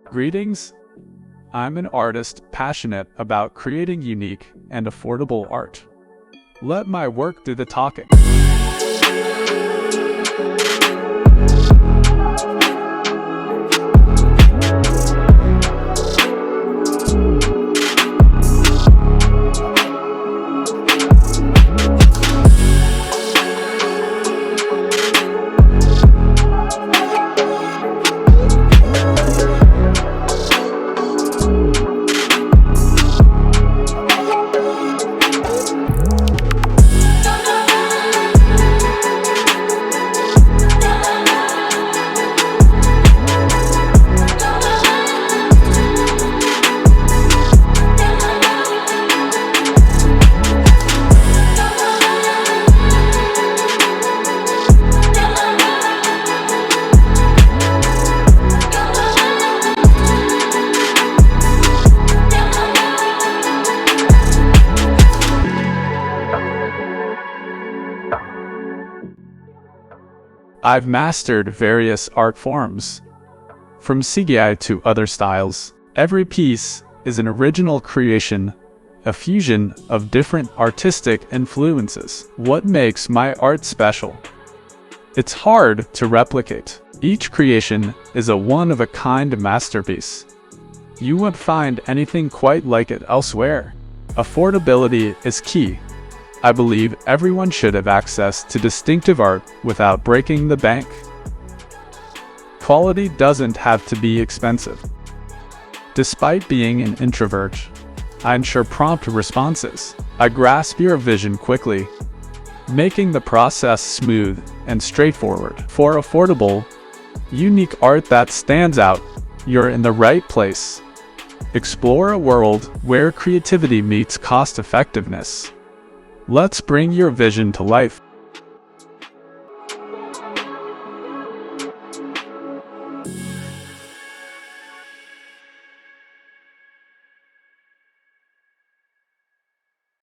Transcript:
Greetings. I'm an artist passionate about creating unique and affordable art. Let my work do the talking. I've mastered various art forms, from CGI to other styles. Every piece is an original creation, a fusion of different artistic influences. What makes my art special? It's hard to replicate. Each creation is a one-of-a-kind masterpiece. You won't find anything quite like it elsewhere. Affordability is key. I believe everyone should have access to distinctive art without breaking the bank. Quality doesn't have to be expensive. Despite being an introvert, I ensure prompt responses. I grasp your vision quickly, making the process smooth and straightforward. For affordable, unique art that stands out, you're in the right place. Explore a world where creativity meets cost-effectiveness. Let's bring your vision to life.